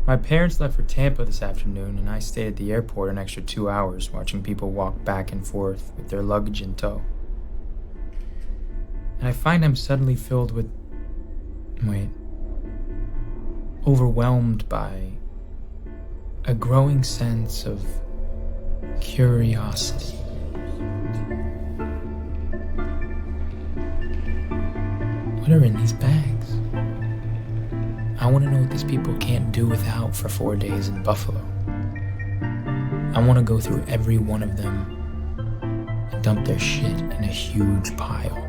My parents left for Tampa this afternoon, and I stayed at the airport an extra 2 hours watching people walk back and forth with their luggage in tow. And I find I'm suddenly filled with... overwhelmed by a growing sense of curiosity. What are in these bags? I want to know what these people can't do without for 4 days in Buffalo. I want to go through every one of them and dump their shit in a huge pile.